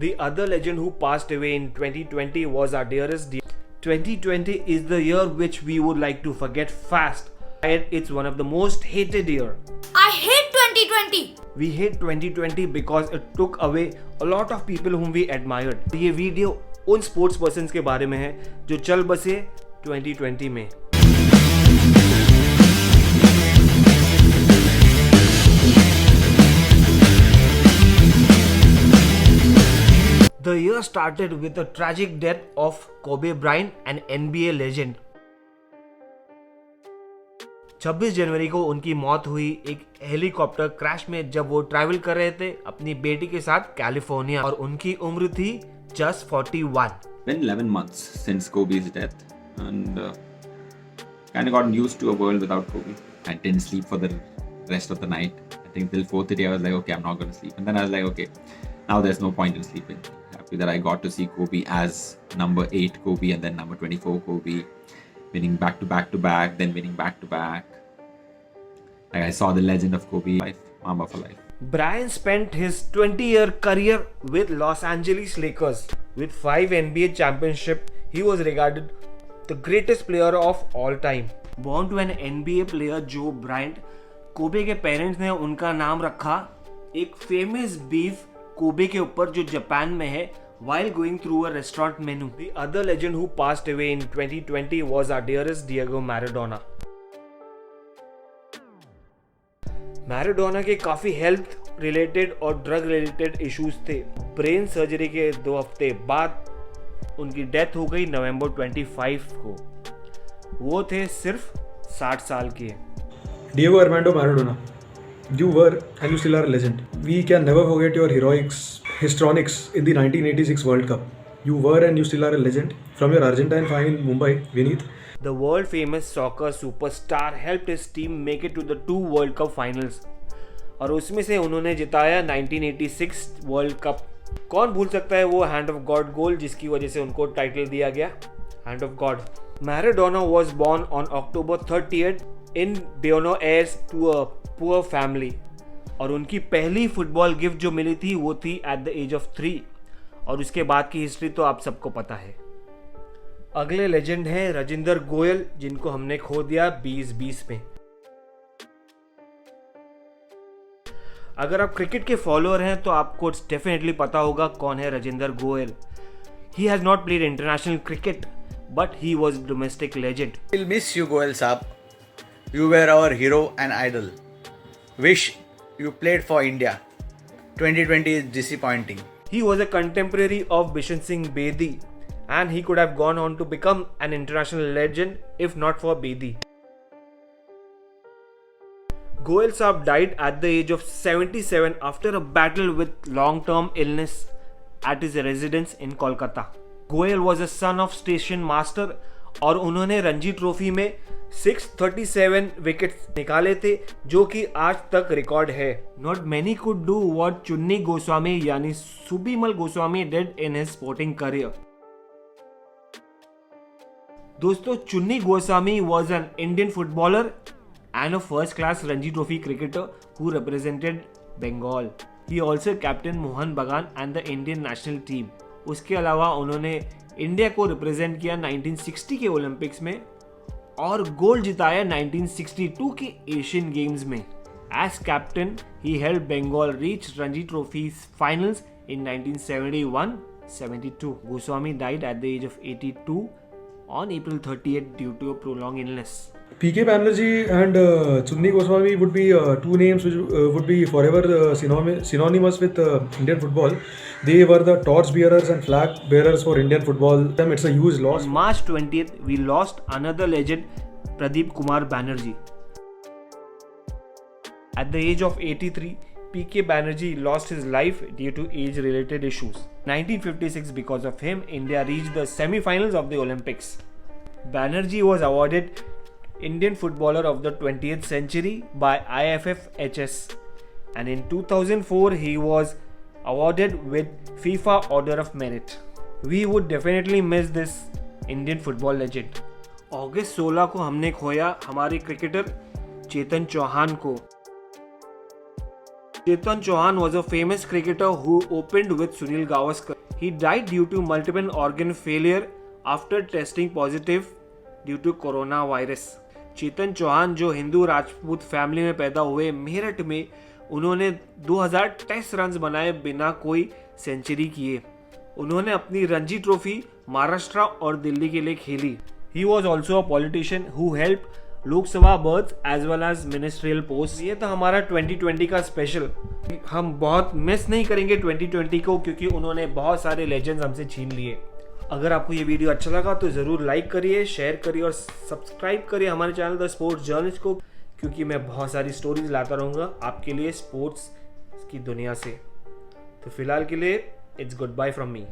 The other legend who passed away in 2020 was our dearest. 2020 is the year which we would like to forget fast. It's one of the most hated year. I hate 2020. We hate 2020 because it took away a lot of people whom we admired. ये video उन sports persons के बारे में है जो चल बसे 2020 में. The year started with the tragic death of Kobe Bryant, an NBA legend. 26 जनवरी को उनकी मौत हुई एक हेलीकॉप्टर क्रैश में जब वो ट्रैवल कर रहे थे अपनी बेटी के साथ कैलिफोर्निया और उनकी उम्र थी just 41. Been 11 months since Kobe's death and kind of gotten used to a world without Kobe. I didn't sleep for the rest of the night. I think till 4:30 I was like, okay, I'm not going to sleep. And then I was like, okay, now there's no point in sleeping. Happy that I got to see Kobe as number 8 Kobe and then number 24 Kobe, winning back to back to back, then winning back to back. Like I saw the legend of Kobe, life, Mamba for life. Bryant spent his 20-year career with Los Angeles Lakers. With 5 NBA championships, he was regarded the greatest player of all time. Born to an NBA player, Joe Bryant, Kobe के parents ने उनका नाम रखा एक famous beef Kobe के ऊपर जो Japan में है while going through a restaurant menu. The other legend who passed away in 2020 was our dearest Diego Maradona. Maradona के काफ़ी हेल्थ रिलेटेड और ड्रग रिलेटेड इश्यूज थे. ब्रेन सर्जरी के 2 हफ्ते बाद उनकी डेथ हो गई नवंबर 25 को. वो थे सिर्फ 60 साल के. Diego Armando Maradona, you were and you still are a legend. We can never forget your histrionics in the 1986 World Cup. You were and you still are a legend. From your Argentine fan in Mumbai, Vinith. The world famous soccer superstar helped his team make it to the 2 World Cup finals. और उसमें से उन्होंने जिताया 1986 world cup. कौन भूल सकता है वो हैंड ऑफ गॉड गोल जिसकी वजह से उनको टाइटल दिया गया hand of God. Maradona was born on October 30th in Buenos Aires to a poor family. और उनकी पहली फुटबॉल गिफ्ट जो मिली थी वो थी एट द एज ऑफ 3. और उसके बाद की हिस्ट्री तो आप सबको पता है. अगले लेजेंड हैं राजेंद्र गोयल जिनको हमने खो दिया 2020 में. अगर आप क्रिकेट के फॉलोअर हैं तो आपको डेफिनेटली पता होगा कौन है Rajendra Goyal. He has not played international cricket but he was domestic legend. We'll miss you, Goel Saab. You were our hero and idol. Wish you played for India. 2020 is disappointing. He was a contemporary of Bishan Singh Bedi and he could have gone on to become an international legend if not for Bedi. Goel Saab died at the age of 77 after a battle with long-term illness at his residence in Kolkata. Goel was a son of station master और उन्होंने Ranji trophy में 637 wickets निकाले थे जो कि आज तक record है. Not many could do what Chuni Goswami यानी Subimal Goswami did in his sporting career. दोस्तों, Chuni Goswami was an Indian footballer and a first class Ranji trophy cricketer who represented Bengal. He also captain Mohun Bagan and the Indian national team. उसके अलावा उन्होंने India को represent किया 1960 के Olympics में और गोल्ड जिताया 1962 के एशियन गेम्स में. As captain he help Bengal reach Ranji trophy finals in 1971-72. Goswami died at the age of 82 on April 30th due to a prolonged illness. P.K. Banerjee and Chunni Goswami would be 2 names which would be forever synonymous with Indian football. They were the torch bearers and flag bearers for Indian football. It's a huge loss. On March 20th, we lost another legend, Pradeep Kumar Banerjee. At the age of 83, P.K. Banerjee lost his life due to age-related issues. 1956, because of him, India reached the semi-finals of the Olympics. Banerjee was awarded Indian Footballer of the 20th Century by IFFHS. And in 2004, he was awarded with FIFA Order of Merit. We would definitely miss this Indian football legend. अगस्त 16 को हमने खोया हमारे cricketer Chetan Chauhan को. Chetan Chauhan was a famous cricketer who opened with Sunil Gavaskar. He died due to multiple organ failure after testing positive due to coronavirus. Chetan Chauhan जो Hindu Rajput family में पैदा हुए, मेरठ में उन्होंने 2000 टेस्ट रन्स बनाए बिना कोई सेंचुरी किए। उन्होंने अपनी रणजी ट्रॉफी महाराष्ट्र और दिल्ली के लिए खेली। He was also a politician who helped Lok Sabha berth as well as ministerial post. ये था हमारा 2020 का स्पेशल। हम बहुत मिस नहीं करेंगे 2020 को, क्योंकि उन्होंने बहुत सारे लेजेंड्स हमसे छीन लिए। अगर आपको ये वीडियो अच्छा लगा तो ज़रूर लाइक करिए, शेयर करिए और सब्सक्राइब करिए हमारे चैनल द स्पोर्ट्स जर्नलिस्ट को, क्योंकि मैं बहुत सारी स्टोरीज लाता रहूँगा आपके लिए स्पोर्ट्स की दुनिया से। तो फिलहाल के लिए it's goodbye from me.